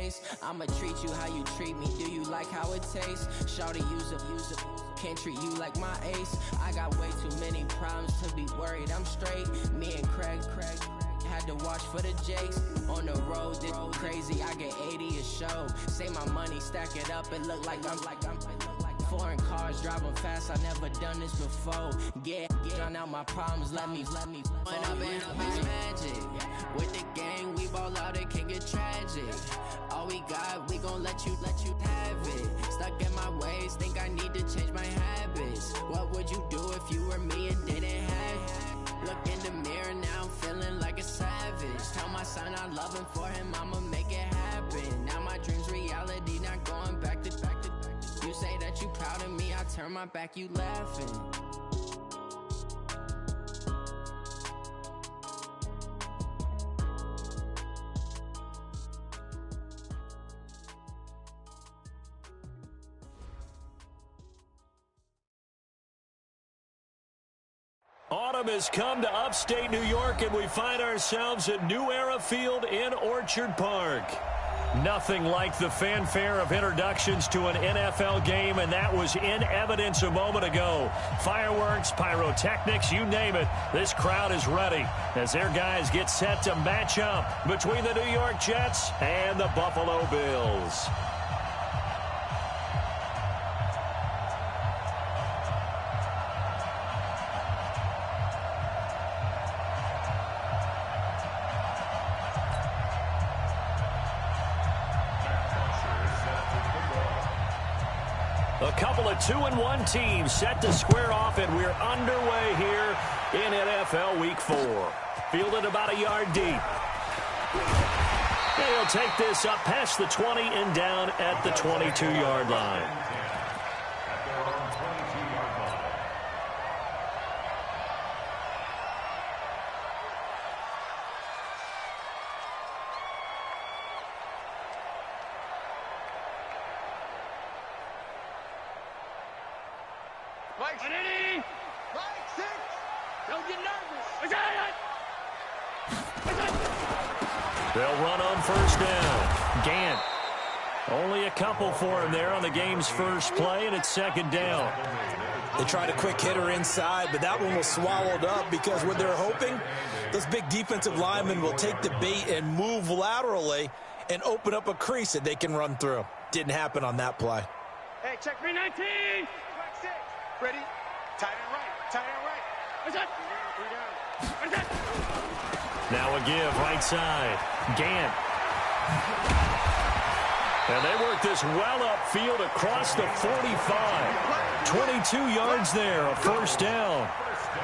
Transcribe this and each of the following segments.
face. I'ma treat you how you treat me. Do you like how it tastes? Shawty, use it. Can't treat you like my ace. I got way too many problems to be worried. I'm straight. Me and Craig had to watch for the Jakes. On the road, this crazy. I get 80 a show. Say my money, stack it up. It look like I'm foreign cars driving fast. I never done this before. Get on out my problems. Let me. When I've been magic. With the gang, we ball out. It can get tragic. All we got, we gon' let you have it. Stuck in my ways, think I need to change my habits. What would you do if you were me and didn't have it? Look in the mirror, now I'm feeling like a savage. Tell my son I love him, for him I'ma make it happen. Now my dream's reality, not going back to. You say that you proud of me, I turn my back, you laughing. Autumn has come to upstate New York, and we find ourselves at New Era Field in Orchard Park. Nothing like the fanfare of introductions to an NFL game, and that was in evidence a moment ago. Fireworks, pyrotechnics, you name it. This crowd is ready as their guys get set to match up between the New York Jets and the Buffalo Bills. A couple of 2-1 teams set to square off, and we're underway here in NFL Week 4. Fielded about a yard deep. He'll take this up past the 20 and down at the 22-yard line. They'll run on first down. Gant. Only a couple for him there on the game's first play, and it's second down. They tried a quick hitter inside, but that one was swallowed up because what they're hoping, those big defensive linemen will take the bait and move laterally and open up a crease that they can run through. Didn't happen on that play. Hey, check 319. Flag 6. Ready? Tight end right. Tight end right. What's that? 3 down. What's that? Now a give right side. Gant. And they work this well upfield across the 45. 22 yards there, a first down.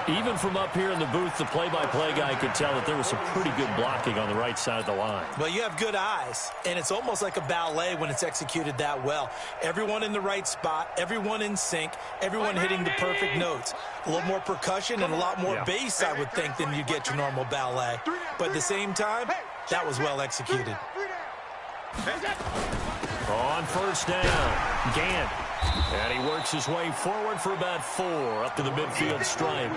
Even from up here in the booth, the play-by-play guy could tell that there was some pretty good blocking on the right side of the line. Well, you have good eyes, and it's almost like a ballet when it's executed that well. Everyone in the right spot, everyone in sync, everyone hitting the perfect notes. A little more percussion and a lot more bass, I would think, than you get your normal ballet. But at the same time, that was well executed. On first down, Gant. And he works his way forward for about 4 up to the midfield stripe.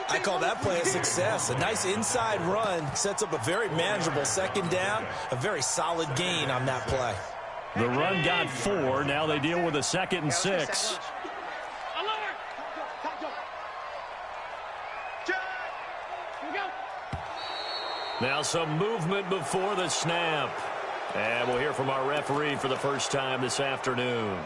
I call that play a success. A nice inside run sets up a very manageable second down, a very solid gain on that play. The run got 4. Now they deal with a 2nd and 6. Now some movement before the snap. And we'll hear from our referee for the first time this afternoon.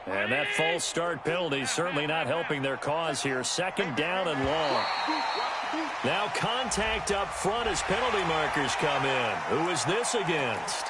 And that false start penalty certainly not helping their cause here. 2nd down and long. Now contact up front as penalty markers come in. Who is this against?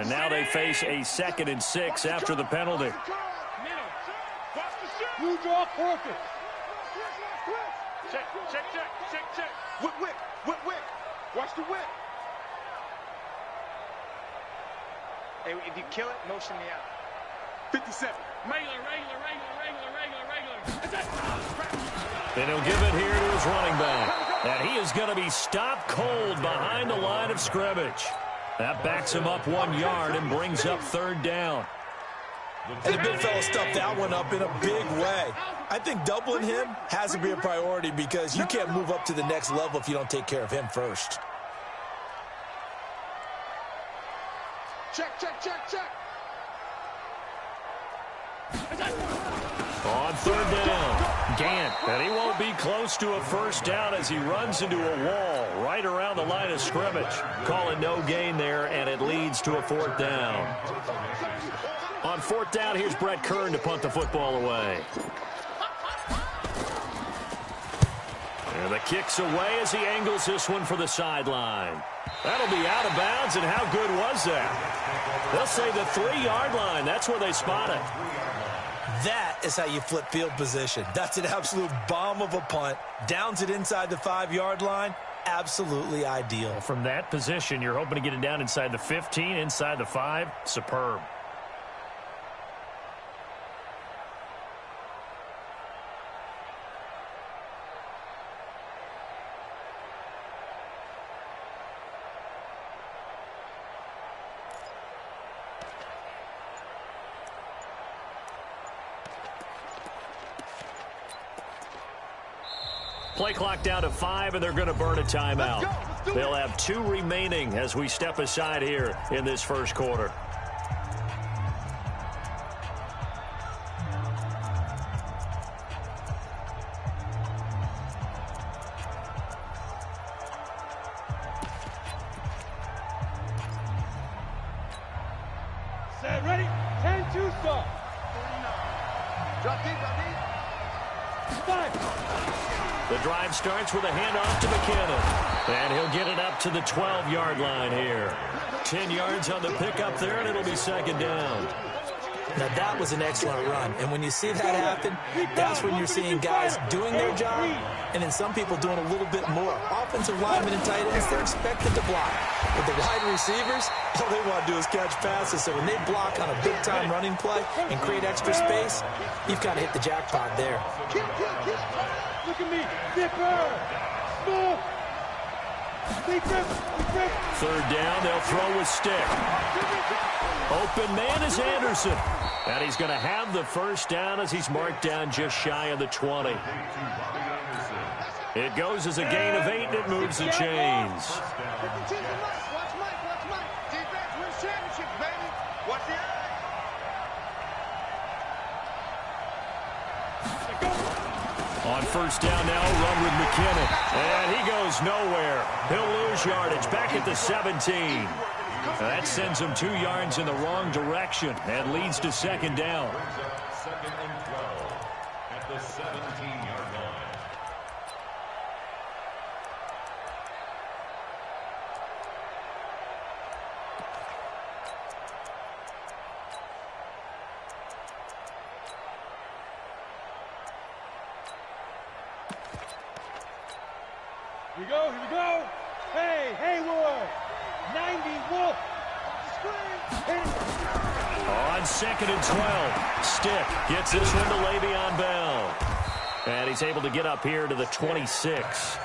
And now they face a 2nd and 6 after the penalty. You draw focus. Check. Whip. Watch the whip. Hey, if you kill it, motion me out. 57. Regular. And he'll give it here to his running back. And he is going to be stopped cold behind the line of scrimmage. That backs him up 1 yard and brings up 3rd down. And the big fella stuffed that one up in a big way. I think doubling him has to be a priority because you can't move up to the next level if you don't take care of him first. Check. On 3rd down, Gant, and he won't be close to a 1st down as he runs into a wall right around the line of scrimmage. Call it no gain there, and it leads to a 4th down. On 4th down, here's Brett Kern to punt the football away. And the kick's away as he angles this one for the sideline. That'll be out of bounds, and how good was that? They'll say the 3-yard line. That's where they spot it. That is how you flip field position. That's an absolute bomb of a punt. Downs it inside the 5-yard line. Absolutely ideal. From that position, you're hoping to get it down inside the 15, inside the 5. Superb. Play clock down to 5, and they're going to burn a timeout. They'll have 2 remaining as we step aside here in this 1st quarter. Set, ready? 10-2 start. Drop deep. 5. The drive starts with a handoff to McKinnon. And he'll get it up to the 12-yard line here. 10 yards on the pickup there, and it'll be 2nd down. Now, that was an excellent run. And when you see that happen, that's when you're seeing guys doing their job and then some people doing a little bit more. Offensive linemen and tight ends, they're expected to block. But the wide receivers, all they want to do is catch passes. So when they block on a big-time running play and create extra space, you've kind of hit the jackpot there. Look at me. Dipper. Move. Big grip. 3rd down, they'll throw with stick. Open man is Anderson. And he's going to have the 1st down as he's marked down just shy of the 20. It goes as a gain of 8, and it moves the chains. Watch Mike. Defense wins championships, baby. Watch the eye. On 1st down now, run with McKinnon. And he goes nowhere. He'll lose yardage back at the 17. That sends him 2 yards in the wrong direction and leads to 2nd down. 2nd and 12 at the 17-yard line. Here we go. Hey, Haywood. 90 Wolf. On 2nd and 12, Stick gets this one to Le'Veon Bell. And he's able to get up here to the 26.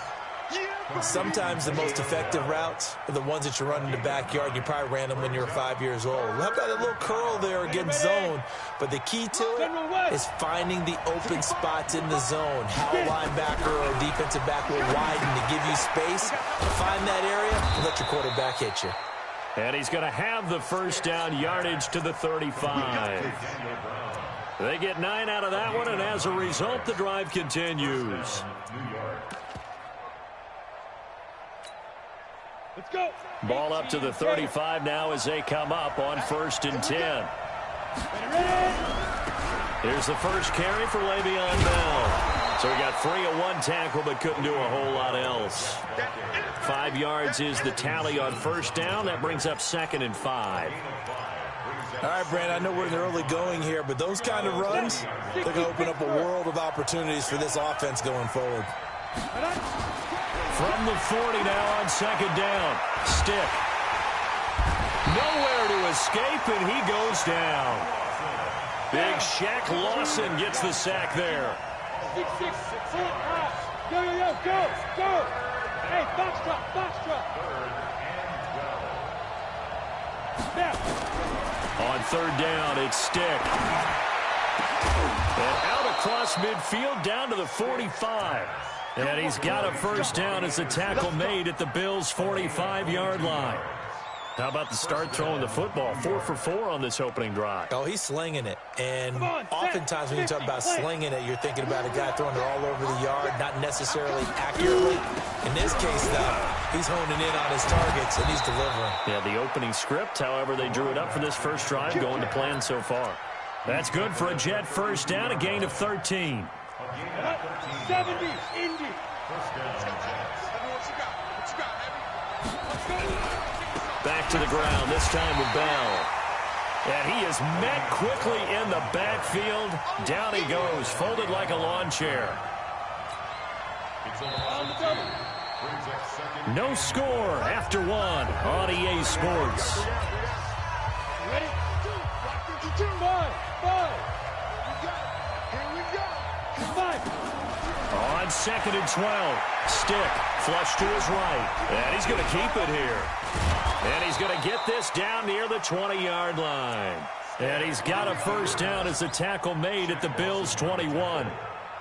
Sometimes the most effective routes are the ones that you run in the backyard. You probably ran them when you were 5 years old. How about a little curl there against zone? But the key to it is finding the open spots in the zone. How a linebacker or a defensive back will widen to give you space. Find that area and let your quarterback hit you. And he's going to have the 1st down, yardage to the 35. They get 9 out of that one, and as a result, the drive continues. Let's go. Ball up to the 35 now as they come up on 1st and 10. Here's the first carry for Le'Veon Bell. So he got free of one tackle but couldn't do a whole lot else. 5 yards is the tally on first down. That brings up 2nd and 5. All right, Brand, I know we're in the early going here, but those kind of runs, they're going to open up a world of opportunities for this offense going forward. From the 40 now on 2nd down. Stick. Nowhere to escape, and he goes down. Big Shaq Lawson gets the sack there. 6, 6, 4, go, yo, yo, go, go. Hey, box drop, box drop. On 3rd down, it's Stick. And out across midfield down to the 45. And he's got a first down as the tackle made at the Bills' 45-yard line. How about the start throwing the football? 4 for 4 on this opening drive. Oh, he's slinging it. And oftentimes when you talk about slinging it, you're thinking about a guy throwing it all over the yard, not necessarily accurately. In this case, though, he's honing in on his targets, and he's delivering. Yeah, the opening script, however, they drew it up for this first drive, going to plan so far. That's good for a Jet first down, a gain of 13. 70, Indy. Back to the ground, this time with Bell. And he is met quickly in the backfield. Down he goes, folded like a lawn chair. No score after 1 on EA Sports. Ready? 5, 5. On 2nd and 12, Stick, flush to his right. And he's going to keep it here. And he's going to get this down near the 20-yard line. And he's got a first down as the tackle made at the Bills' 21.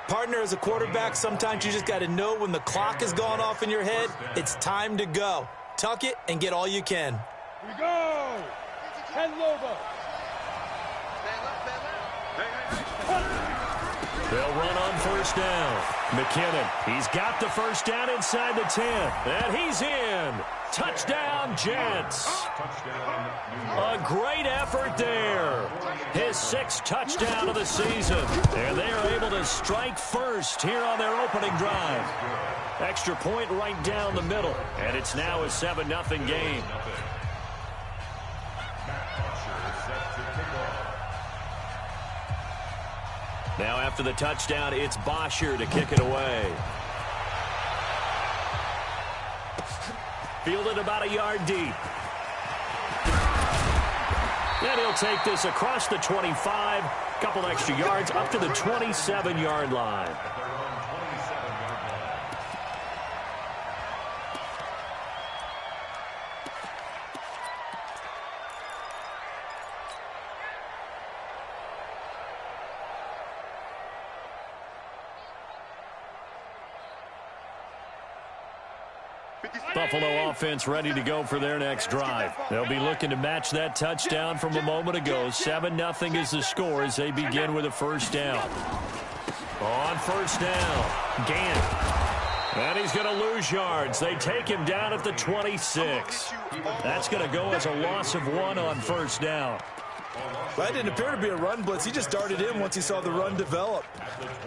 Partner, as a quarterback, sometimes you just got to know when the clock has gone off in your head, it's time to go. Tuck it and get all you can. Here we go. 10 Lobo. They'll run on first down. McKinnon, he's got the first down inside the 10. And he's in. Touchdown, Jets. A great effort there. His 6th touchdown of the season. And they are able to strike first here on their opening drive. Extra point right down the middle. And it's now a 7-0 game. Now after the touchdown, it's Bosher to kick it away. Fielded about a yard deep. And he'll take this across the 25. Couple extra yards up to the 27-yard line. Buffalo offense ready to go for their next drive. They'll be looking to match that touchdown from a moment ago. 7-0 is the score as they begin with a first down. On first down, Gant. And he's going to lose yards. They take him down at the 26. That's going to go as a loss of 1 on first down. Well, that didn't appear to be a run blitz. He just darted in once he saw the run develop.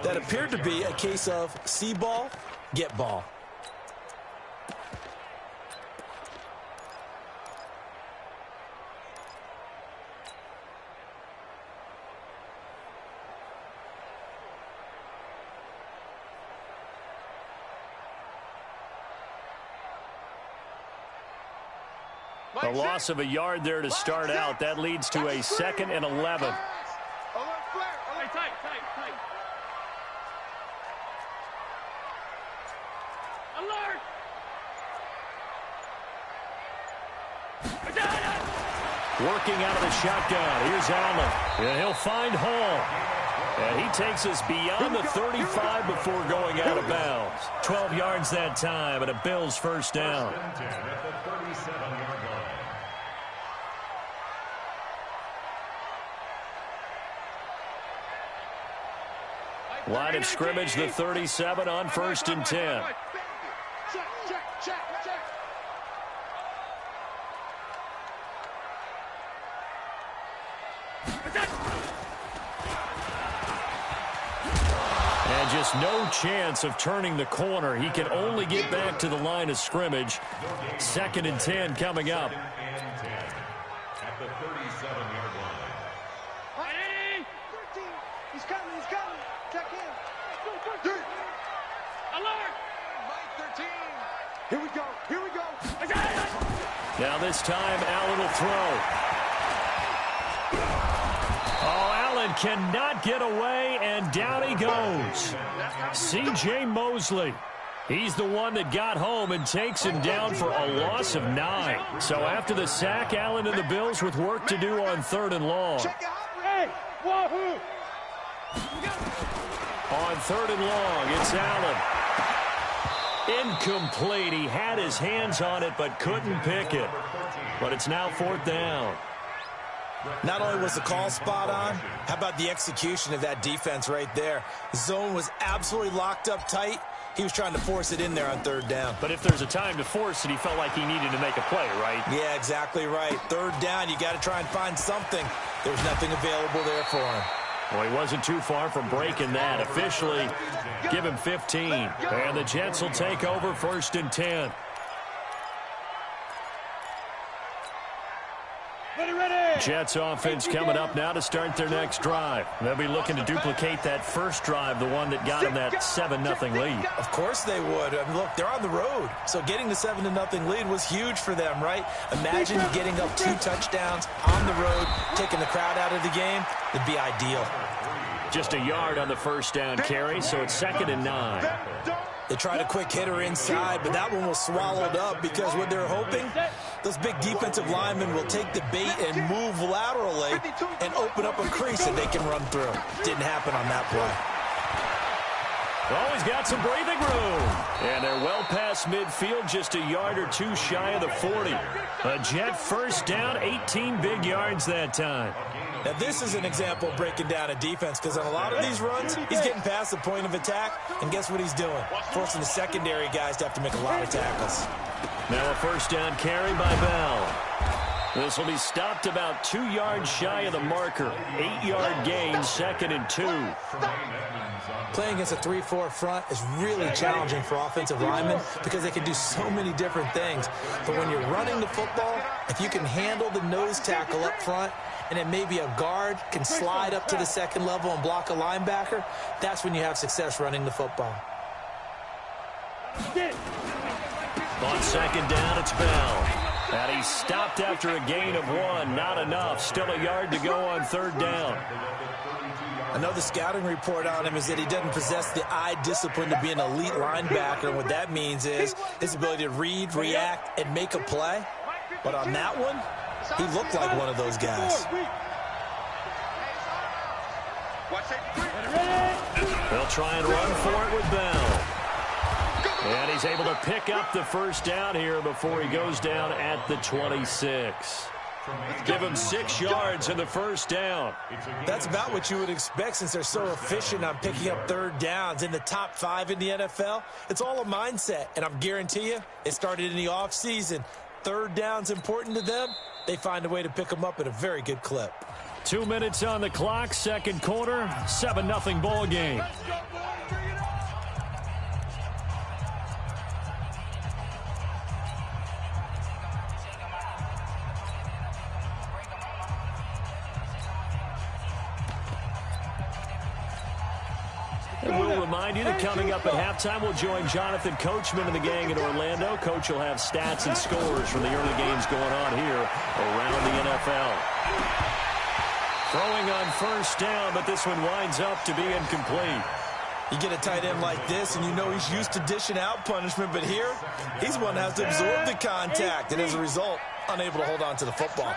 That appeared to be a case of see ball, get ball. A loss of a yard there to start out. That leads to a 2nd and 11. Working out of the shotgun. Here's Allen. And he'll find Hall. And he takes us beyond the 35 before going out of bounds. 12 yards that time and a Bills first down. Line of scrimmage, the 37 on 1st and 10. And And just no chance of turning the corner. He can only get back to the line of scrimmage. 2nd and 10 coming up. At the 37-yard line. Ready? 13. He's coming. Check in. Alert. Mike 13. Here we go. Now this time, Allen will throw. Oh, Allen cannot get away, and down he goes. C.J. Mosley. He's the one that got home and takes him down for a loss of 9. So after the sack, Allen and the Bills with work to do on 3rd and long. Hey, wahoo! On 3rd and long, it's Allen. Incomplete. He had his hands on it but couldn't pick it. But it's now 4th down. Not only was the call spot on, how about the execution of that defense right there? The zone was absolutely locked up tight. He was trying to force it in there on 3rd down. But if there's a time to force it, he felt like he needed to make a play, right? Yeah, exactly right. 3rd down, you got to try and find something. There was nothing available there for him. Well, he wasn't too far from breaking that. Officially, give him 15. And the Jets will take over 1st and 10. Jets offense coming up now to start their next drive. They'll be looking to duplicate that first drive, the one that got them that 7-0 lead. Of course they would. I mean, look, they're on the road. So getting the 7-0 lead was huge for them, right? Imagine getting up 2 touchdowns on the road, taking the crowd out of the game. It'd be ideal. Just a yard on the first down carry, so it's 2nd and 9. They tried a quick hitter inside, but that one was swallowed up because what they're hoping, those big defensive linemen will take the bait and move laterally and open up a crease that they can run through. Didn't happen on that play. Oh, he's got some breathing room. And they're well past midfield, just a yard or 2 shy of the 40. A Jet first down, 18 big yards that time. Now, this is an example of breaking down a defense because on a lot of these runs, he's getting past the point of attack, and guess what he's doing? Forcing the secondary guys to have to make a lot of tackles. Now a first down carry by Bell. This will be stopped about 2 yards shy of the marker. 8-yard gain, 2nd and 2. Playing against a 3-4 front is really challenging for offensive linemen because they can do so many different things. But when you're running the football, if you can handle the nose tackle up front, and then maybe a guard can slide up to the 2nd level and block a linebacker, that's when you have success running the football. On 2nd down, it's Bell. And he's stopped after a gain of 1. Not enough. Still a yard to go on 3rd down. I know the scouting report on him is that he doesn't possess the eye discipline to be an elite linebacker. And what that means is his ability to read, react, and make a play. But on that one, he looked like one of those guys. They'll try and run for it with Bell. And he's able to pick up the first down here before he goes down at the 26. Give him 6 yards in the first down. That's about what you would expect since they're so efficient on picking up 3rd downs. In the top 5 in the NFL, it's all a mindset. And I'm guarantee you, it started in the offseason. 3rd down's important to them. They find a way to pick them up at a very good clip. 2 minutes on the clock, 2nd quarter, 7-0 ball game. And we'll remind you that coming up at halftime, we'll join Jonathan Coachman and the gang in Orlando. Coach will have stats and scores from the early games going on here around the NFL. Throwing on first down, but this one winds up to be incomplete. You get a tight end like this, and you know he's used to dishing out punishment, but here, he's one that has to absorb the contact, and as a result, unable to hold on to the football.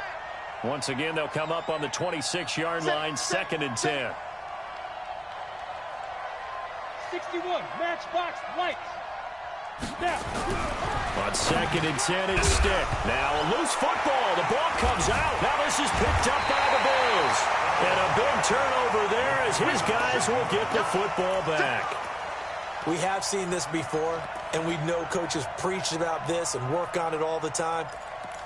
Once again, they'll come up on the 26-yard line, 2nd and 10. 61, matchbox lights. Now. On 2nd and 10, it's Stick. Now a loose football. The ball comes out. Now this is picked up by the Bills. And a big turnover there as his guys will get the football back. We have seen this before, and we know coaches preach about this and work on it all the time.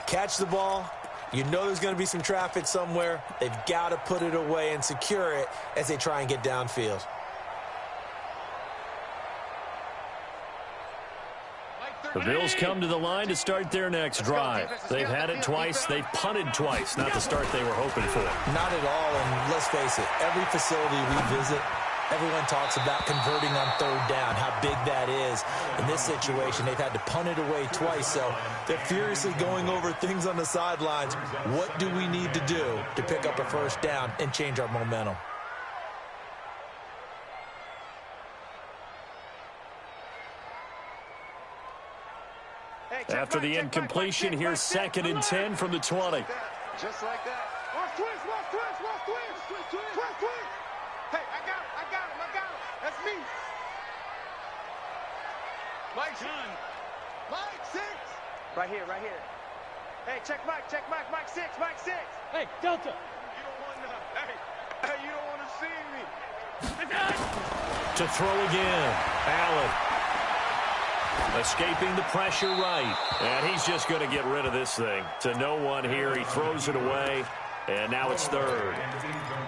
Catch the ball. You know there's going to be some traffic somewhere. They've got to put it away and secure it as they try and get downfield. The Bills come to the line to start their next drive. They've had it twice. They've punted twice. Not the start they were hoping for. Not at all, and let's face it, every facility we visit, everyone talks about converting on third down, how big that is. In this situation, they've had to punt it away twice, so they're furiously going over things on the sidelines. What do we need to do to pick up a first down and change our momentum? After the incompletion, here's 2nd and 10 from the 20. Just like that. Watch twist. Hey, I got him. That's me. Mike, son. Mike, 6. Right here. Hey, check Mike, Mike 6. Hey, Delta. You don't want to, you don't want to see me. To throw again, Allen. Escaping the pressure right. And he's just going to get rid of this thing. To no one here. He throws it away. And now it's 3rd.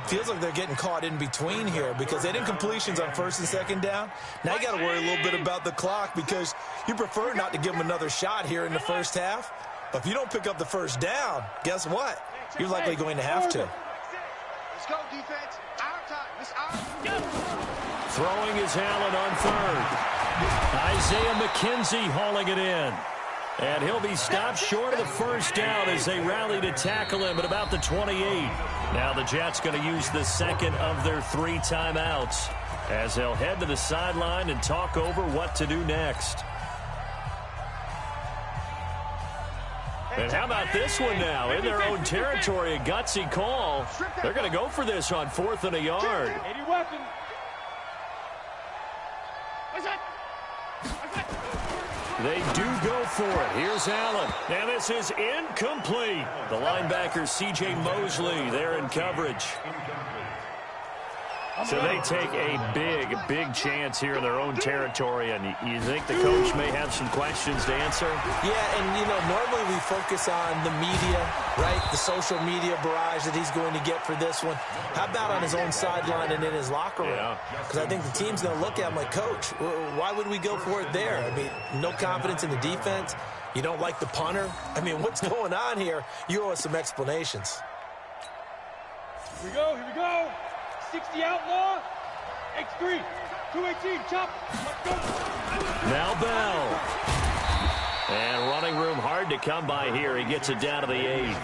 Feels like they're getting caught in between here because they didn't completions on 1st and 2nd down. Now you got to worry a little bit about the clock because you prefer not to give them another shot here in the first half. But if you don't pick up the first down, guess what? You're likely going to have to. Let's go, defense. Our time. It's our time. Throwing is Allen on 3rd. Isaiah McKenzie hauling it in. And he'll be stopped short of the first down as they rally to tackle him at about the 28. Now the Jets going to use the 2nd of their 3 timeouts as they'll head to the sideline and talk over what to do next. And how about this one now? In their own territory, a gutsy call. They're going to go for this on 4th and a yard. 80 weapon. They do go for it. Here's Allen. And this is incomplete. The linebacker, C.J. Mosley, there in coverage. So they take a big chance here in their own territory. And you think the coach may have some questions to answer? Yeah, and, normally we focus on the media, right? The social media barrage that he's going to get for this one. How about on his own sideline and in his locker room? Because I think the team's going to look at him like, Coach, why would we go for it there? I mean, no confidence in the defense. You don't like the punter. I mean, what's going on here? You owe us some explanations. Here we go. 60 outlaw. X3. 218. Chop. Let's go. Now Bell. And running room hard to come by here. He gets it down to the 8.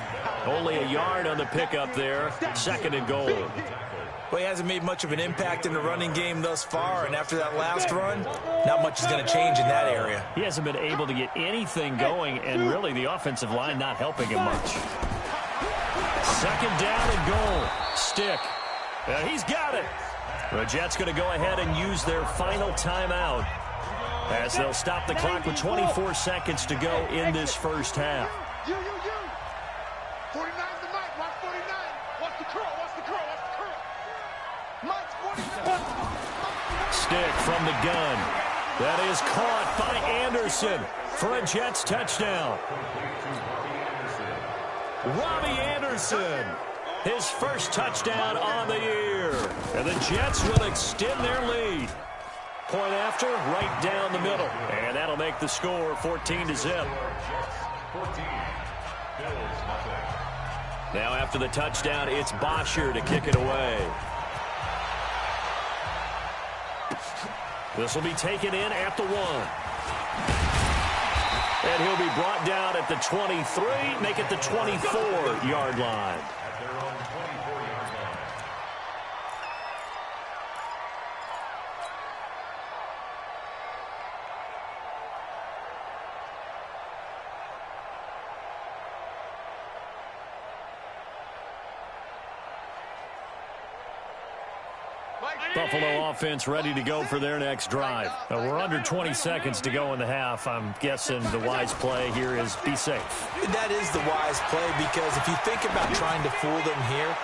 Only a yard on the pickup there. 2nd and goal. Well, he hasn't made much of an impact in the running game thus far, and after that last run, not much is going to change in that area. He hasn't been able to get anything going, and really the offensive line not helping him much. 2nd down and goal. Stick. He's got it. The Jets going to go ahead and use their final timeout as they'll stop the clock with 24 seconds to go in this first half. 49 to Mike. Watch 49. Watch the curl. Mike's 49. Stick from the gun. That is caught by Anderson for a Jets touchdown. Robbie Anderson. His first touchdown on the year. And the Jets will extend their lead. Point after, right down the middle. And that'll make the score 14-0. Now after the touchdown, it's Bosher to kick it away. This will be taken in at the 1. And he'll be brought down at the 23, make it the 24-yard line. Buffalo offense ready to go for their next drive. We're under 20 seconds to go in the half. I'm guessing the wise play here is be safe. That is the wise play because if you think about trying to fool them here,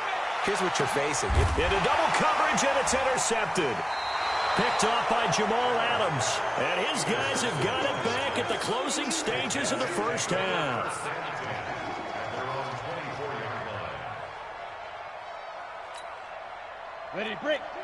here's what you're facing. Into double coverage, and it's intercepted. Picked off by Jamal Adams. And his guys have got it back at the closing stages of the first half.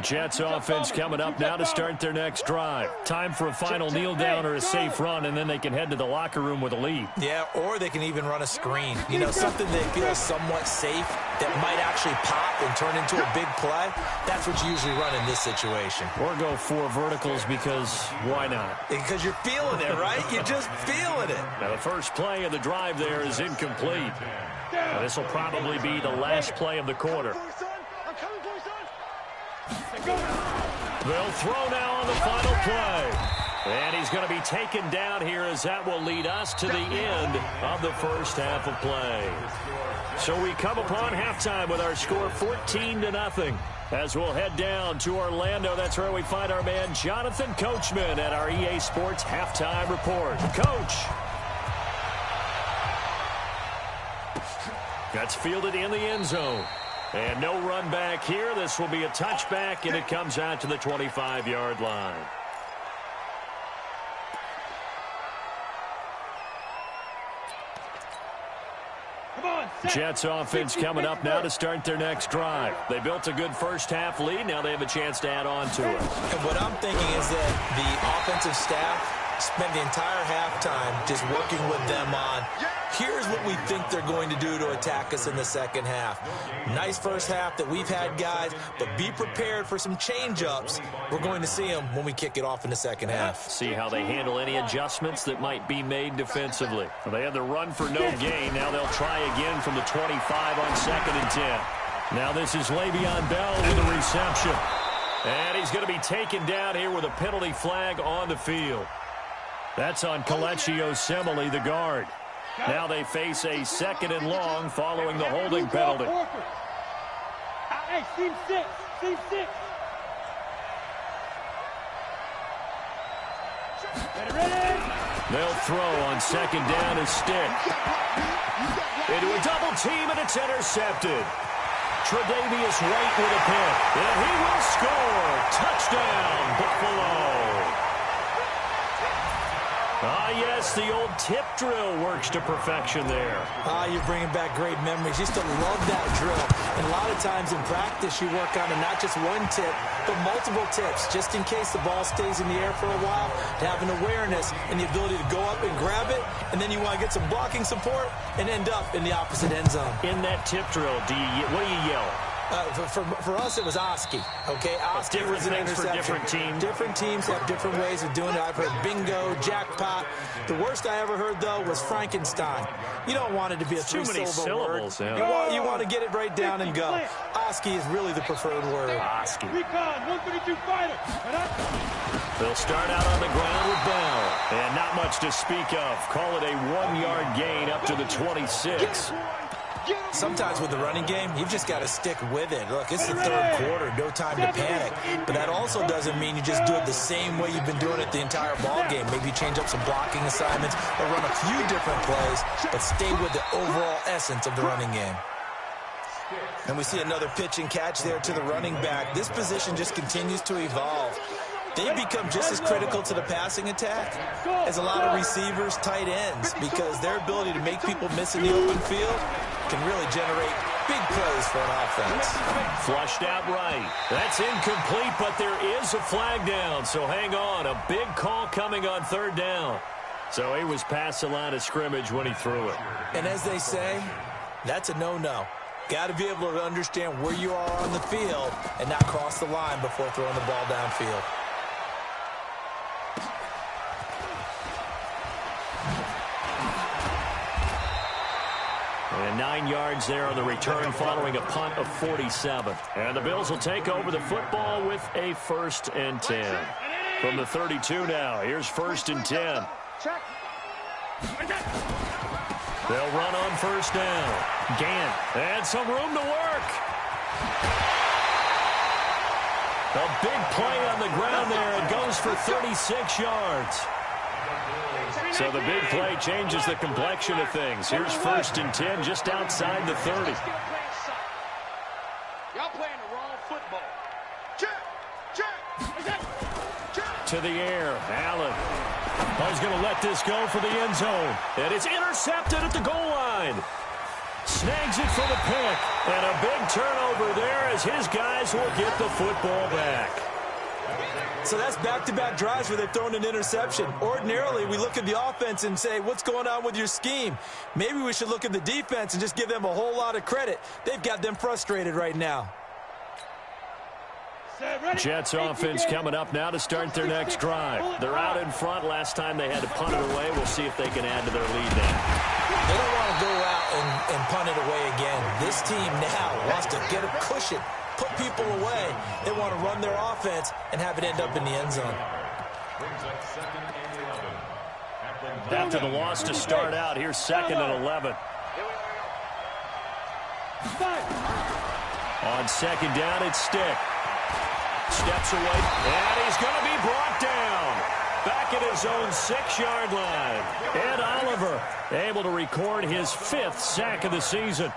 Jets offense coming up now to start their next drive. Time for a final kneel down or a safe run, and then they can head to the locker room with a lead. Yeah, or they can even run a screen. You know, something they feel somewhat safe that might actually pop and turn into a big play. That's what you usually run in this situation. Or go 4 verticals because why not? Because you're feeling it, right? You're just feeling it. Now the first play of the drive there is incomplete. This will probably be the last play of the quarter. They'll throw now on the final play. And he's going to be taken down here as that will lead us to the end of the first half of play. So we come upon halftime with our score 14-0. As we'll head down to Orlando, that's where we find our man Jonathan Coachman at our EA Sports Halftime Report. Coach. That's fielded in the end zone. And no run back here. This will be a touchback, and it comes out to the 25-yard line. Jets offense coming up now to start their next drive. They built a good first half lead. Now they have a chance to add on to it. And what I'm thinking is that the offensive staff spent the entire halftime just working with them on, here's what we think they're going to do to attack us in the second half. Nice first half that we've had, guys, but be prepared for some change-ups. We're going to see them when we kick it off in the second half. See how they handle any adjustments that might be made defensively. Well, they had the run for no gain. Now they'll try again from the 25 on 2nd and 10. Now this is Le'Veon Bell with a reception. And he's going to be taken down here with a penalty flag on the field. That's on Kelechi Osemele, the guard. Now they face a 2nd and long following the holding penalty. Hey, team 6. Team 6. They'll throw on 2nd down and stick. Into a double team, and it's intercepted. Tre'Davious White with a pick, and he will score. Touchdown, Buffalo. Ah, yes, the old tip drill works to perfection there. You're bringing back great memories. Used to love that drill. And a lot of times in practice, you work on not just one tip, but multiple tips, just in case the ball stays in the air for a while, to have an awareness and the ability to go up and grab it, and then you want to get some blocking support and end up in the opposite end zone. In that tip drill, what do you yell? For us, it was Oski. Okay, Oski was an interception. For different teams. Different teams have different ways of doing it. I've heard bingo, jackpot. The worst I ever heard, though, was Frankenstein. You don't want it to be a three-syllable word. Yeah. You want to get it right down and go. Oski is really the preferred word. Oski. Recon, 132 fighter. They'll start out on the ground with Bell. And not much to speak of. Call it a 1-yard gain up to the 26. Sometimes with the running game, you've just got to stick with it. Look, it's the third quarter, no time to panic. But that also doesn't mean you just do it the same way you've been doing it the entire ball game. Maybe change up some blocking assignments or run a few different plays, but stay with the overall essence of the running game. And we see another pitch and catch there to the running back. This position just continues to evolve. They become just as critical to the passing attack as a lot of receivers, tight ends, because their ability to make people miss in the open field can really generate big plays for an offense. Flushed out right. That's incomplete, but there is a flag down, so hang on. A big call coming on 3rd down. So he was past the line of scrimmage when he threw it. And as they say, that's a no-no. Got to be able to understand where you are on the field and not cross the line before throwing the ball downfield. And 9 yards there on the return following a punt of 47. And the Bills will take over the football with a 1st and 10. From the 32 now, here's 1st and 10. They'll run on 1st down. Gant, and some room to work. A big play on the ground there. It goes for 36 yards. So the big play changes the complexion of things. Here's 1st and 10 just outside the 30. Y'all playing the wrong football. To the air, Allen. Oh, he's going to let this go for the end zone. And it's intercepted at the goal line. snags it for the pick. And a big turnover there as his guys will get the football back. So that's back-to-back drives where they've thrown an interception. Ordinarily, we look at the offense and say, what's going on with your scheme? Maybe we should look at the defense and just give them a whole lot of credit. They've got them frustrated right now. Jets offense coming up now to start their next drive. They're out in front. Last time they had to punt it away. We'll see if they can add to their lead now. They don't want to go out and punt it away again. This team now wants to get a cushion, put people away. They want to run their offense and have it end up in the end zone. After the loss to start out, here's 2nd and 11. On 2nd down, it's Stick. Steps away, and he's going to be brought down. Back at his own 6-yard line. Ed Oliver able to record his 5th sack of the season.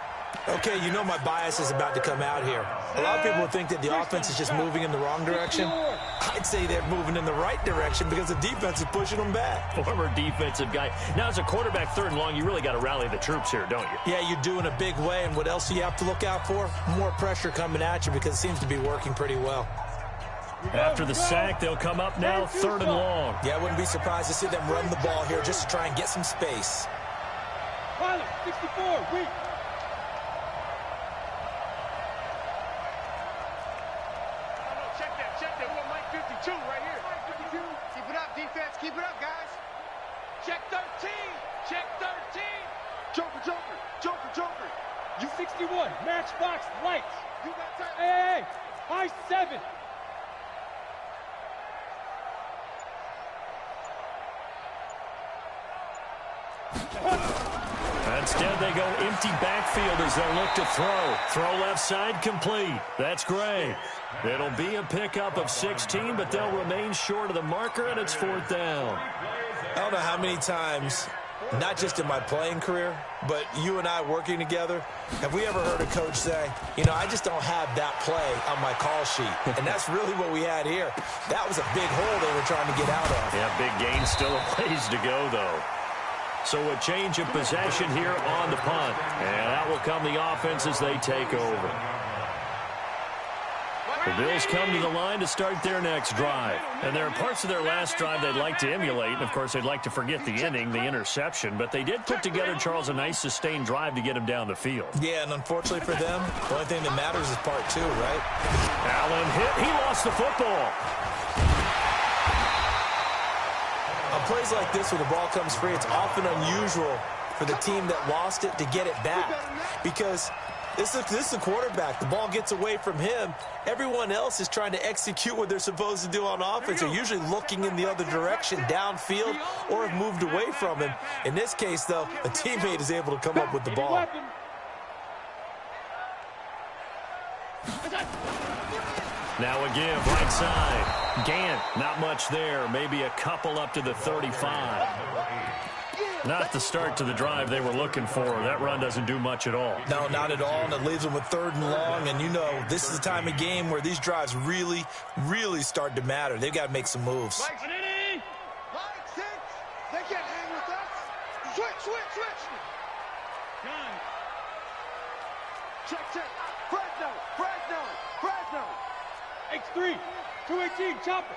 Okay, you know my bias is about to come out here. A lot of people would think that the offense is just moving in the wrong direction. I'd say they're moving in the right direction because the defense is pushing them back. Former defensive guy. Now, as a quarterback 3rd and long, you really got to rally the troops here, don't you? Yeah, you do in a big way. And what else do you have to look out for? More pressure coming at you because it seems to be working pretty well. After the sack, they'll come up now 3rd and long. Yeah, I wouldn't be surprised to see them run the ball here just to try and get some space. 64, weak. Check that. We got Mike 52 right here. Mike 52. Keep it up, defense. Keep it up, guys. Check 13. Check 13. Joker. You 61. Matchbox lights. You got time. Hey. High 7. Instead, they go empty backfield as they look to throw. Throw left side complete. That's great. It'll be a pickup of 16, but they'll remain short of the marker, and it's 4th down. I don't know how many times, not just in my playing career, but you and I working together, have we ever heard a coach say, you know, I just don't have that play on my call sheet. And that's really what we had here. That was a big hole they were trying to get out of. Yeah, big gain, still a ways to go, though. So a change of possession here on the punt. And out will come the offense as they take over. The Bills come to the line to start their next drive. And there are parts of their last drive they'd like to emulate. And, of course, they'd like to forget the inning, the interception. But they did put together, Charles, a nice sustained drive to get him down the field. Yeah, and unfortunately for them, the only thing that matters is part 2, right? Allen hit. He lost the football. On plays like this where the ball comes free, it's often unusual for the team that lost it to get it back because this is the quarterback. The ball gets away from him. Everyone else is trying to execute what they're supposed to do on offense. They're usually looking in the other direction, downfield, or have moved away from him. In this case, though, a teammate is able to come up with the ball. Now again, right side. Gant, not much there. Maybe a couple up to the 35. Not the start to the drive they were looking for. That run doesn't do much at all. No, not at all, and it leaves them with 3rd and long. And, you know, this is the time of game where these drives really, really start to matter. They've got to make some moves. Mike 6. They can't hang with us. Switch. Gun. Check. Fresno. X3. 218. Chopper.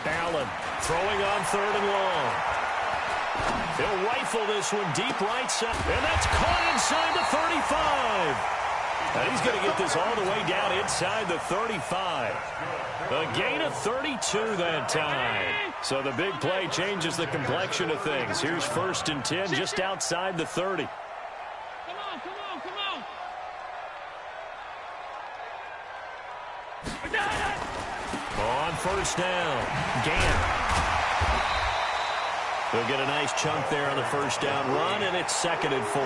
Allen throwing on 3rd and long. He'll rifle this one deep right side. And that's caught inside the 35. And he's going to get this all the way down inside the 35. A gain of 32 that time. So the big play changes the complexion of things. Here's 1st and 10 just outside the 30. Come on. On 1st down, Gant. They'll get a nice chunk there on the 1st down run, and it's 2nd and 4.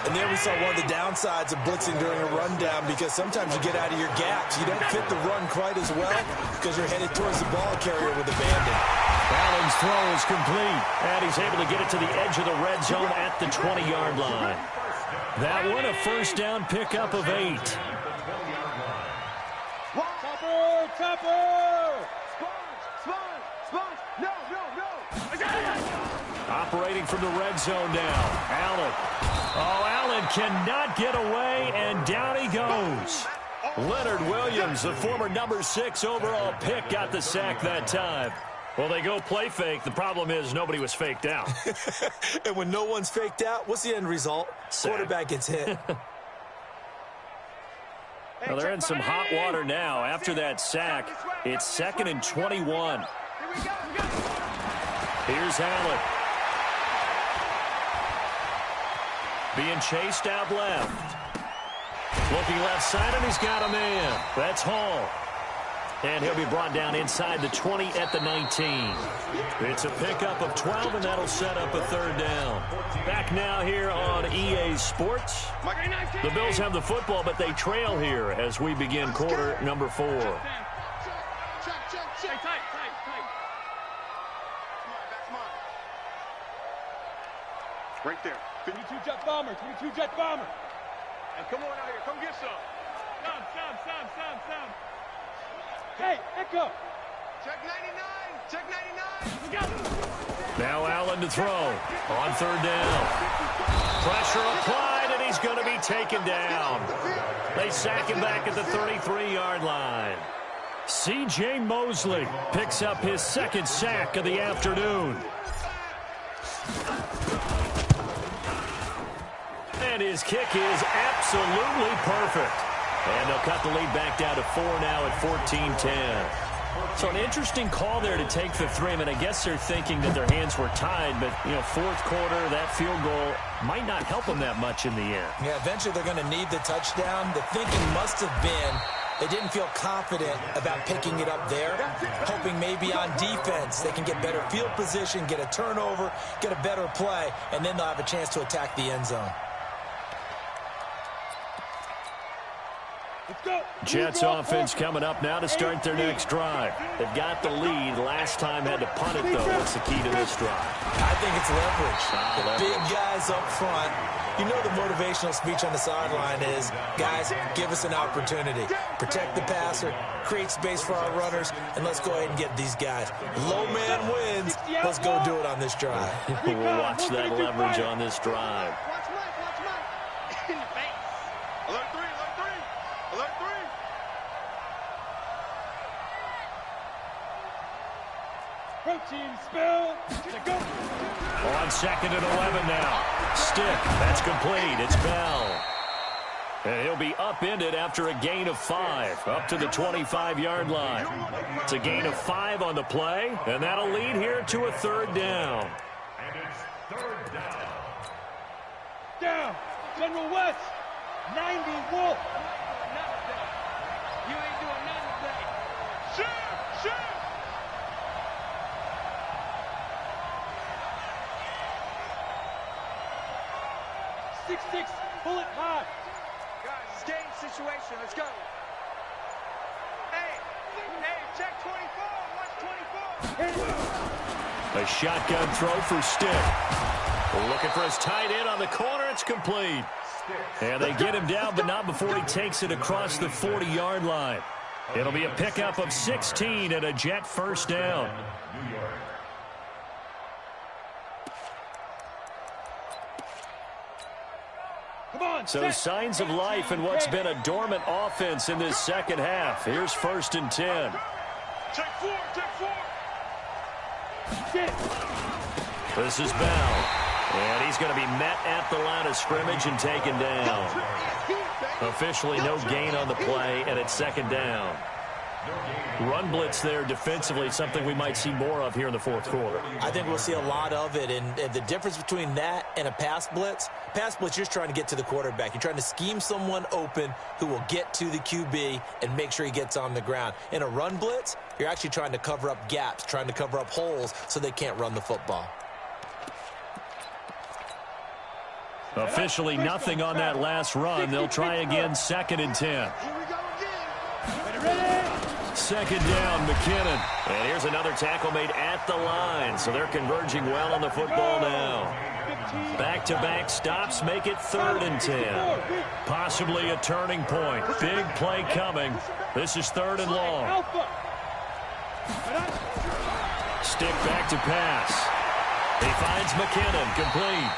And there we saw one of the downsides of blitzing during a rundown because sometimes you get out of your gaps. You don't fit the run quite as well because you're headed towards the ball carrier with abandon. Allen's throw is complete, and he's able to get it to the edge of the red zone at the 20-yard line. That one a 1st down pickup of 8. Topper! Operating from the red zone now. Allen. Oh, Allen cannot get away, and down he goes. Leonard Williams, the former number 6 overall pick, got the sack that time. Well, they go play fake. The problem is nobody was faked out. And when no one's faked out, what's the end result? Sack. Quarterback gets hit. Well, they're in some hot water now. After that sack, it's 2nd and 21. Here's Allen. Being chased out left. Looking left side, and he's got a man. That's Hall. And he'll be brought down inside the 20 at the 19. It's a pickup of 12, and that'll set up a 3rd down. Back now here on EA Sports. The Bills have the football, but they trail here as we begin quarter number 4. Right there. 22 jet bomber, 22 jet bomber. And come on out here, come get some. Some. Hey, Echo. Check 99, check 99. Now Allen to throw on 3rd down. Pressure applied, and he's going to be taken down. They sack him back at the 33-yard line. C.J. Mosley picks up his 2nd sack of the afternoon. And his kick is absolutely perfect. And they'll cut the lead back down to 4 now at 14-10. So an interesting call there to take the 3. I mean, I guess they're thinking that their hands were tied, but, 4th quarter, that field goal might not help them that much in the air. Yeah, eventually they're going to need the touchdown. The thinking must have been they didn't feel confident about picking it up there, hoping maybe on defense they can get better field position, get a turnover, get a better play, and then they'll have a chance to attack the end zone. Jets offense coming up now to start their next drive. They've got the lead. Last time had to punt it, though. What's the key to this drive? I think it's leverage. The big guys up front. You know the motivational speech on the sideline is, guys, give us an opportunity. Protect the passer, create space for our runners, and let's go ahead and get these guys. Low man wins. Let's go do it on this drive. We'll watch that leverage on this drive. Protein spill. Go. On 2nd and 11 now. Stick. That's complete. It's Bell. And he'll be upended after a gain of 5. Up to the 25-yard line. It's a gain of 5 on the play. And that'll lead here to a 3rd down. And it's 3rd down. Down. General West. 90 Wolf. You ain't doing nothing today. Shoot. 6-6, pull it high. Guys, it's game situation. Let's go. Hey, check 24. Watch 24. A shotgun throw for Stick. Looking for his tight end on the corner. It's complete. And they get him down, but not before he takes it across the 40-yard line. It'll be a pickup of 16 and a Jet 1st down. So signs of life in what's been a dormant offense in this 2nd half. Here's 1st and 10. Check 4. This is Bell. And he's going to be met at the line of scrimmage and taken down. Officially no gain on the play, and it's 2nd down. Run blitz there defensively, something we might see more of here in the 4th quarter. I think we'll see a lot of it, and the difference between that and a pass blitz, you're just trying to get to the quarterback. You're trying to scheme someone open who will get to the QB and make sure he gets on the ground. In a run blitz, you're actually trying to cover up gaps, trying to cover up holes so they can't run the football. Officially nothing on that last run. They'll try again, 2nd and 10. 2nd down, McKinnon. And here's another tackle made at the line. So they're converging well on the football now. Back-to-back stops make it 3rd and 10. Possibly a turning point. Big play coming. This is 3rd and long. stick back to pass. He finds McKinnon, complete.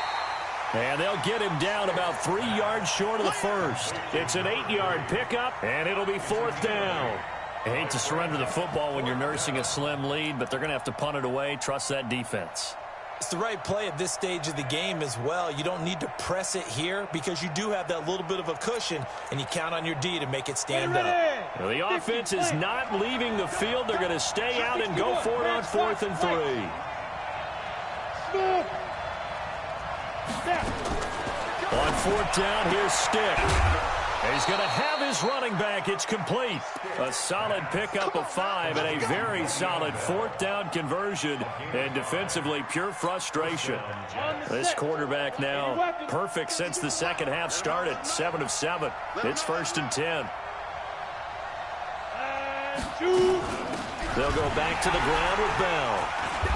And they'll get him down about 3 yards short of the first. It's an 8-yard pickup, and it'll be 4th down. I hate to surrender the football when you're nursing a slim lead, but they're going to have to punt it away. Trust that defense. It's the right play at this stage of the game as well. You don't need to press it here because you do have that little bit of a cushion, and you count on your D to make it stand up. Well, the offense is not leaving the field. They're going to stay out and go for it on 4th and 3. On 4th down, here's Stick. He's going to have his running back. It's complete. A solid pickup of 5 and a very solid 4th down conversion. And defensively, pure frustration. This quarterback now perfect since the second half started. 7 of 7. It's 1st and 10. They'll go back to the ground with Bell.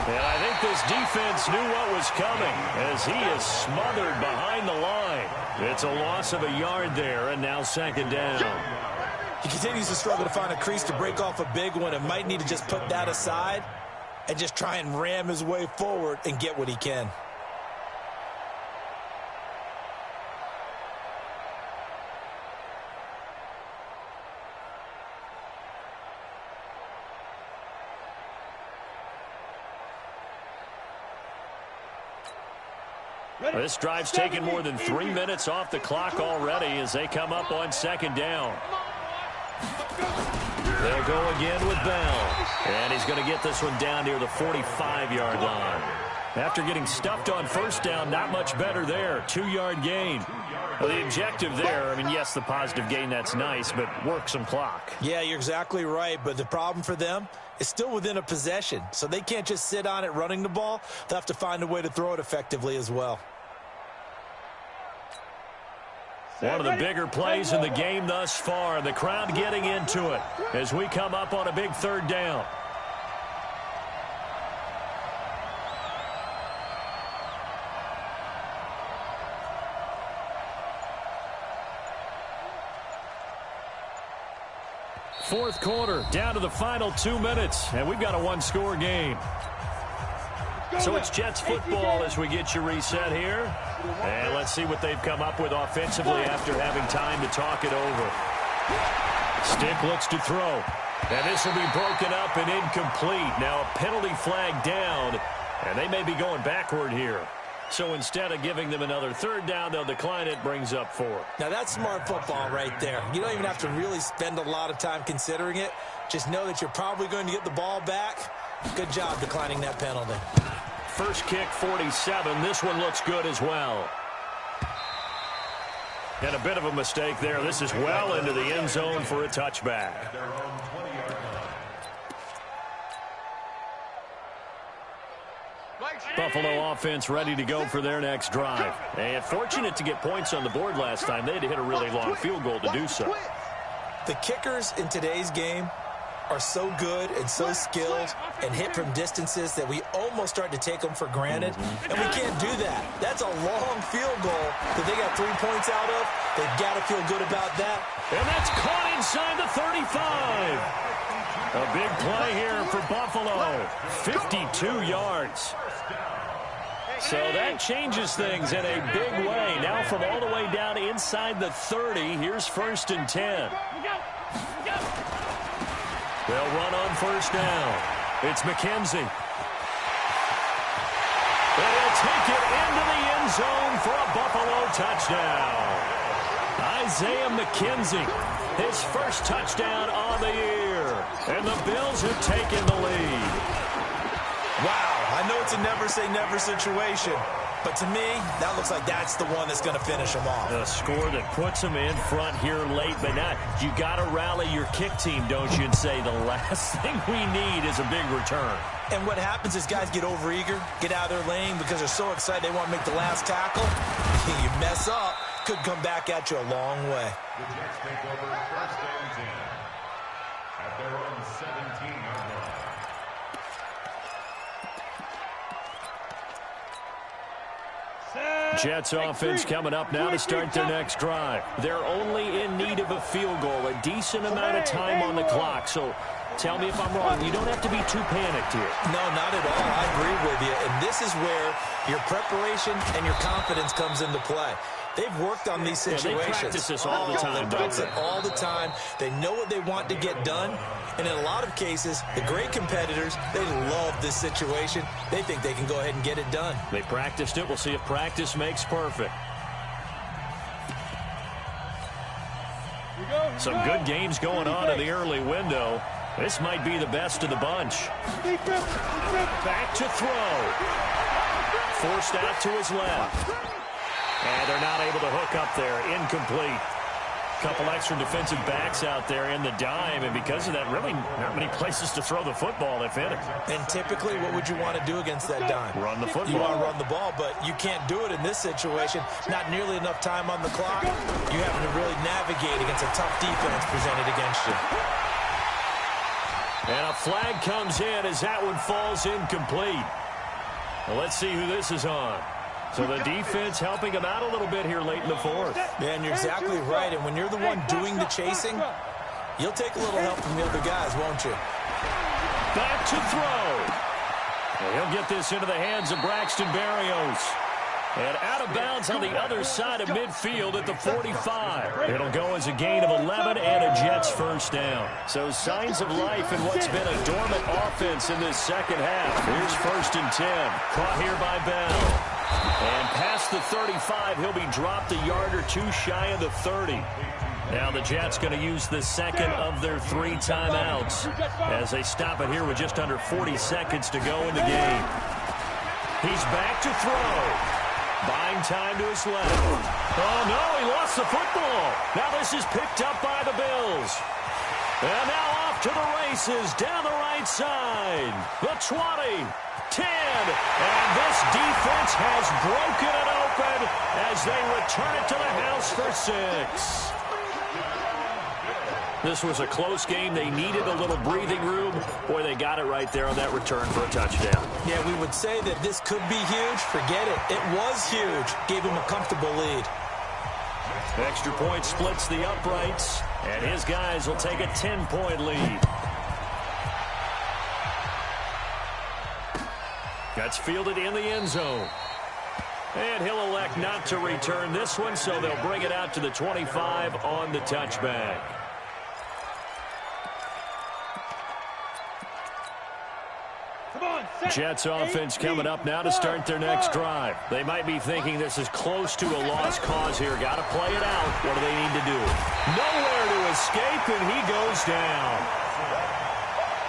And I think this defense knew what was coming as he is smothered behind the line. It's a loss of a yard there, and now 2nd down. He continues to struggle to find a crease to break off a big one and might need to just put that aside and just try and ram his way forward and get what he can. This drive's taken more than 3 minutes off the clock already as they come up on 2nd down. They'll go again with Bell. And he's going to get this one down near the 45-yard line. After getting stuffed on 1st down, not much better there. 2-yard gain. Well, the objective there, I mean, yes, the positive gain, that's nice, but work some clock. Yeah, you're exactly right, but the problem for them is still within a possession, so they can't just sit on it running the ball. They'll have to find a way to throw it effectively as well. One of the bigger plays in the game thus far. The crowd getting into it as we come up on a big 3rd down. Fourth quarter, down to the final 2 minutes, and we've got a 1-score game. So it's Jets football as we get you reset here. And let's see what they've come up with offensively after having time to talk it over. Stick looks to throw. And this will be broken up and incomplete. Now a penalty flag down, and they may be going backward here. So instead of giving them another 3rd down, they'll decline it, brings up 4. Now that's smart football right there. You don't even have to really spend a lot of time considering it. Just know that you're probably going to get the ball back. Good job declining that penalty. First kick, 47. This one looks good as well. And a bit of a mistake there. This is well into the end zone for a touchback. Buffalo offense ready to go for their next drive. And fortunate to get points on the board last time. They had to hit a really long field goal to do so. The kickers in today's game are so good and so skilled and hit from distances that we almost start to take them for granted. And we can't do that. That's a long field goal that they got 3 points out of. They've got to feel good about that. And that's caught inside the 35. A big play here for Buffalo. 52 yards. So that changes things in a big way. Now from all the way down inside the 30, here's 1st and 10. They'll run on 1st down. It's McKenzie. And he'll take it into the end zone for a Buffalo touchdown. Isaiah McKenzie, his first touchdown on the year. And the Bills have taken the lead. Wow, I know it's a never-say-never situation, but to me, that looks like that's the one that's going to finish them off. A score that puts them in front here late, but not. You got to rally your kick team, don't you, and say the last thing we need is a big return. And what happens is guys get overeager, get out of their lane because they're so excited they want to make the last tackle. You mess up, could come back at you a long way. The Jets take over 1st and 10 at their own 17-yard line. Jets offense coming up now to start their next drive. They're only in need of a field goal, a decent amount of time on the clock. So Tell me if I'm wrong. You don't have to be too panicked here. No, not at all. I agree with you. And this is where your preparation and your confidence comes into play. They've worked on these situations. They practice this all the time. They practice it all the time. They know what they want to get done. And in a lot of cases, the great competitors, they love this situation. They think they can go ahead and get it done. They practiced it. We'll see if practice makes perfect. Some good games going on in the early window. This might be the best of the bunch. Back to throw. Forced out to his left. And they're not able to hook up there. Incomplete. Couple extra defensive backs out there in the dime, and because of that, really not many places to throw the football if any. And typically, what would you want to do against that dime? Run the football. You want to run the ball, but you can't do it in this situation. Not nearly enough time on the clock. You have to really navigate against a tough defense presented against you. And a flag comes in as that one falls incomplete. Well, let's see who this is on. So the defense helping him out a little bit here late in the fourth. Yeah, and you're exactly right. And when you're the one doing the chasing, you'll take a little help from the other guys, won't you? Back to throw. And he'll get this into the hands of Braxton Berrios. And out of bounds on the other side of midfield at the 45. It'll go as a gain of 11 and a Jets first down. So signs of life in what's been a dormant offense in this second half. Here's 1st and 10. Caught here by Bell. And past the 35, he'll be dropped a yard or two shy of the 30. Now the Jets going to use the second of their 3 timeouts as they stop it here with just under 40 seconds to go in the game. He's back to throw. Buying time to his left. Oh, no, he lost the football. Now this is picked up by the Bills. And now off to the races down the right side. The 20, 10. And this defense has broken it open as they return it to the house for 6. This was a close game. They needed a little breathing room. Boy, they got it right there on that return for a touchdown. Yeah, we would say that this could be huge. Forget it. It was huge. Gave him a comfortable lead. Extra point splits the uprights, and his guys will take a 10-point lead. That's fielded in the end zone. And he'll elect not to return this one, so they'll bring it out to the 25 on the touchback. Jets offense coming up now to start their next drive. They might be thinking this is close to a lost cause here. Got to play it out. What do they need to do? Nowhere to escape, and he goes down.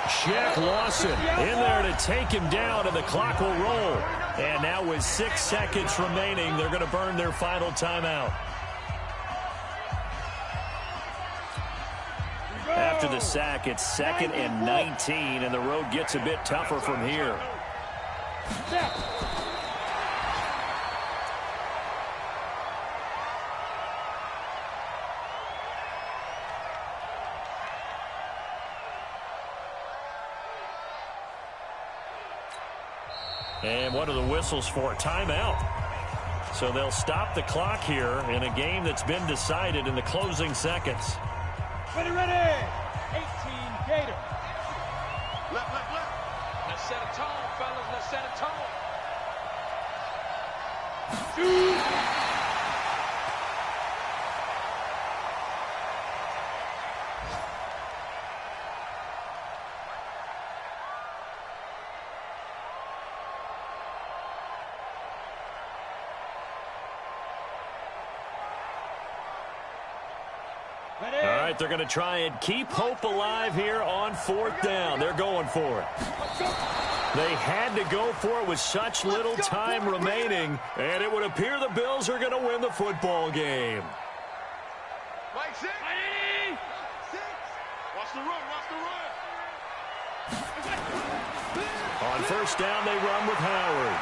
Shaq Lawson in there to take him down, and the clock will roll. And now with 6 seconds remaining, they're going to burn their final timeout. After the sack, it's 2nd and 19, and the road gets a bit tougher from here. And what are the whistles for? Timeout. So they'll stop the clock here in a game that's been decided in the closing seconds. Ready, ready. 18 Gator. Left. Let's set a tone, fellas. Let's set a tone. All right, they're going to try and keep hope alive here on 4th down. They're going for it. They had to go for it with such little time remaining, and it would appear the Bills are going to win the football game. Mike 6. Watch the run. On 1st down, they run with Howard.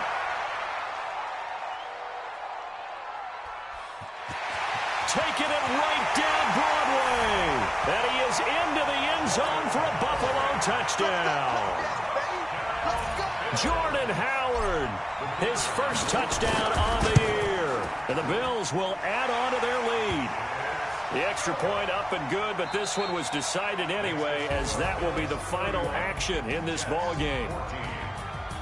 Taking it right down Broadway. And he is into the end zone for a Buffalo touchdown. Jordan Howard, his first touchdown on the year. And the Bills will add on to their lead. The extra point up and good, but this one was decided anyway, as that will be the final action in this ball game.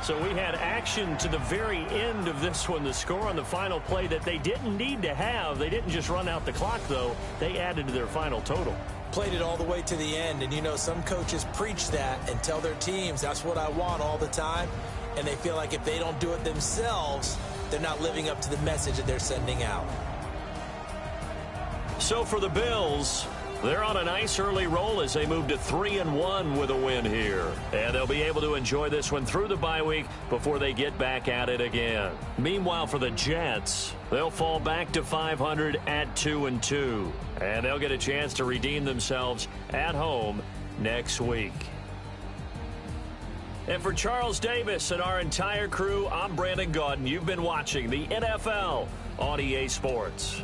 So we had action to the very end of this one. The score on the final play that they didn't need to have. They didn't just run out the clock, though. They added to their final total. Played it all the way to the end, and you know, some coaches preach that and tell their teams, that's what I want all the time, and they feel like if they don't do it themselves, they're not living up to the message that they're sending out. So for the Bills, they're on a nice early roll as they move to 3-1 with a win here. And they'll be able to enjoy this one through the bye week before they get back at it again. Meanwhile, for the Jets, they'll fall back to 500 at 2-2. And they'll get a chance to redeem themselves at home next week. And for Charles Davis and our entire crew, I'm Brandon Gaudin. You've been watching the NFL on EA Sports.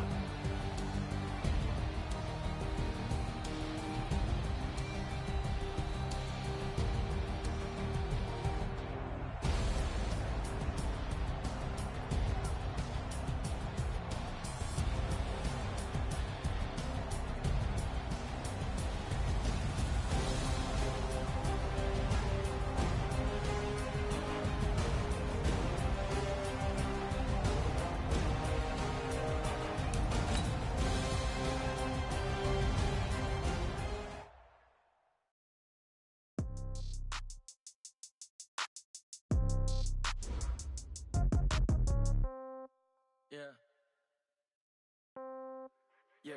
Yeah. Hey,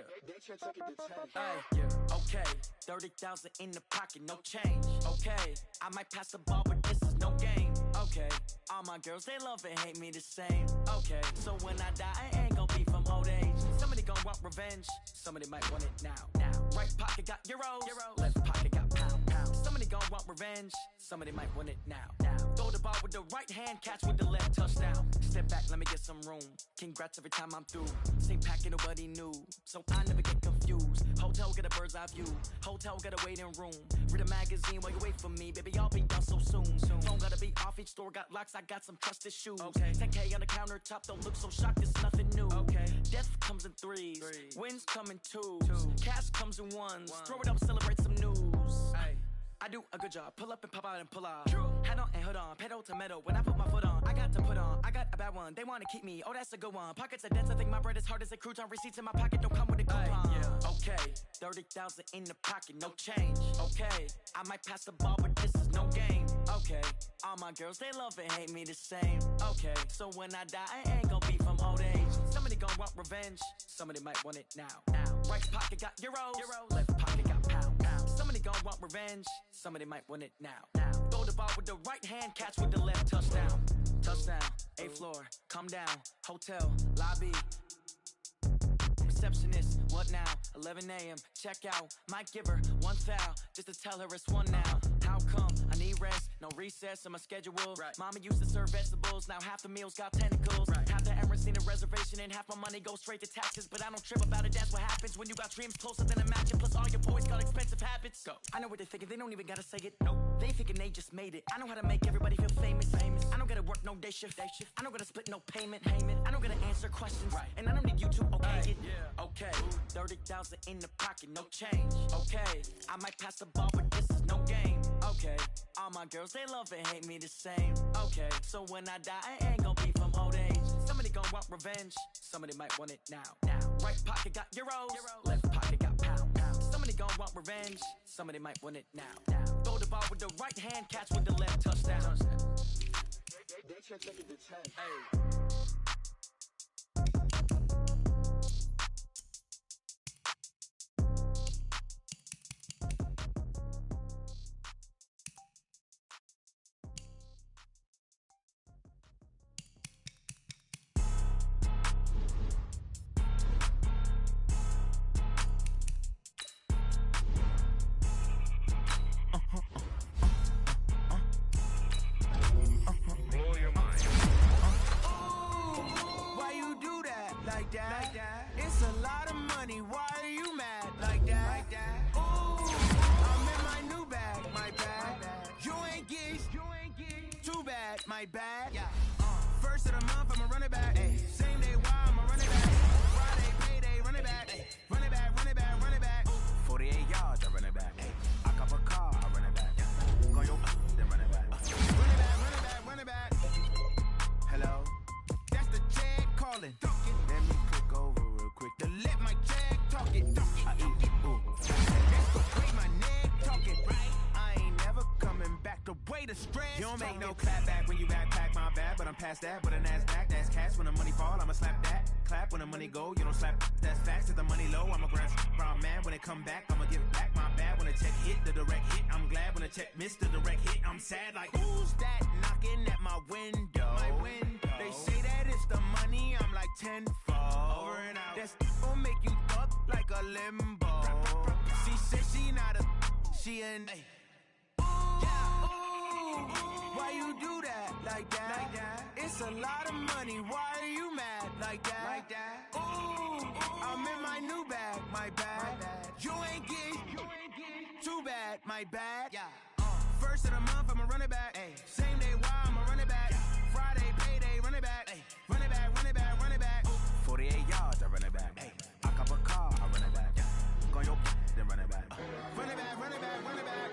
yeah. Okay, 30,000 in the pocket, no change. Okay, I might pass the ball, but this is no game. Okay, all my girls, they love and hate me the same. Okay, so when I die, I ain't gon' be from old age. Somebody gon' want revenge, somebody might want it now. Right pocket got euros, left pocket got pound. Somebody gon' want revenge, somebody might want it now. Throw the ball with the right hand, catch with the left, touchdown. Step back, let me get some room. Congrats every time I'm through. Same packet, nobody knew, so I never get confused. Hotel get a bird's eye view, hotel got a waiting room. Read a magazine while you wait for me, baby, I'll be done so soon. Phone gotta be off, each store got locks, I got some trusted shoes. 10K on the countertop, don't look so shocked, it's nothing new. Death comes in threes, wins come in twos, cash comes in ones. Throw it up, celebrate some news. I do a good job, pull up and pop out and pull out. Head on and hood on, pedal to metal. When I put my foot on, I got to put on. I got a bad one, they wanna keep me, oh that's a good one. Pockets are dense, I think my bread is hard as a crouton. Receipts in my pocket don't come with a coupon. Okay, 30,000 in the pocket, no change. Okay, I might pass the ball, but this is no game. Okay, all my girls, they love and hate me the same. Okay, so when I die, I ain't gon' be from old age. Somebody gon' want revenge, somebody might want it now. Right pocket got euros, left pocket got pound. Somebody gon' want revenge, somebody might want it now. Throw the ball with the right hand, catch with the left, touchdown. Touchdown, 8th floor, come down, hotel, lobby. Receptionist, what now? 11 a.m., check out. Might give her one foul, just to tell her it's one now. How come? I need rest, no recess in my schedule. Mama used to serve vegetables, now half the meals got tentacles. Half the errands need a reservation and half my money goes straight to taxes. But I don't trip about it, that's what happens when you got dreams closer than a match. Plus all your boys got expensive habits. Go. I know what they're thinking, they don't even gotta say it. Nope. They thinking they just made it. I know how to make everybody feel famous. I don't gotta work no day shift. I don't gotta split no payment. I don't gotta answer questions. And I don't need you to okay it. Okay, 30,000 in the pocket, no change. Okay, I might pass the ball, but this is no game. Okay, all my girls, they love and hate me the same. Okay, so when I die, I ain't gon' be from old age. Somebody gon' want revenge, somebody might want it now. Right pocket got euros, left pocket got pound. Somebody gon' want revenge, somebody might want it now. Throw the ball with the right hand, catch with the left, touchdown. They check it to 10. Hey. It's a lot of money, why are you mad like that? Ooh, I'm in my new bag, my bad. You ain't geeks, too bad, my bad. First of the month, I'ma run it back. Same day, why I'ma run it back. Friday, payday, run it back. Run it back, run it back. make no clap back when you backpack, my bad, but I'm past that. With a NASDAQ, that's cash. When the money fall, I'ma slap that. Clap when the money go, you don't slap. That's facts. If the money low, I'ma grab brown man. When it come back, I'ma give back my bad. When the check hit, the direct hit, I'm glad. When the check missed the direct hit, I'm sad. Like, who's that knocking at my window? They say that it's the money, I'm like tenfold. Over and out. That's gon' make you up like a limbo. She said she not a, she an. Why you do that like that? It's a lot of money. Why are you mad like that? Ooh, I'm in my new bag, my bad. You ain't getting too bad, my bad. First of the month, I'ma run it back. Same day, why I'ma run it back. Friday, payday, run it back. Run it back, run it back, run it back. 48 yards, I run it back. I cop a car, I run it back. Go your then run it back. Run it back, run it back, run it back.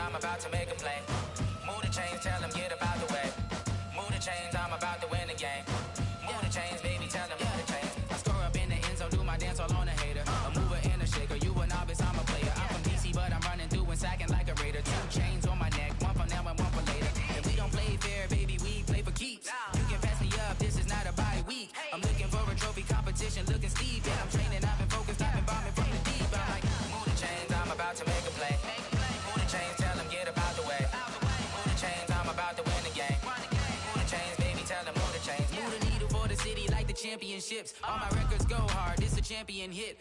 I'm about to make a play. Move the chains, tell them get about the way. Move the chains, I'm about to win the game. Move the chains, baby, tell them move the chains. I score up in the end zone, do my dance all on a hater. A mover and a shaker, you a novice, I'm a player. I'm from DC, but I'm running through and sacking like a raider. 2 chains on my neck, one for now and one for later. If we don't play fair, baby, we play for keeps. You can pass me up, this is not a bye week. I'm looking for a trophy competition, looking steep. Yeah, I'm training, I've been focused, I've been bombing from the deep. I'm like, move the chains, I'm about to make a play. Move the chains, tell them get about the way. Move the chains, I'm about to win the game. Move the chains, baby, tell them move the chains. Move the needle for the city like the championships. All my records go hard, it's a champion hit.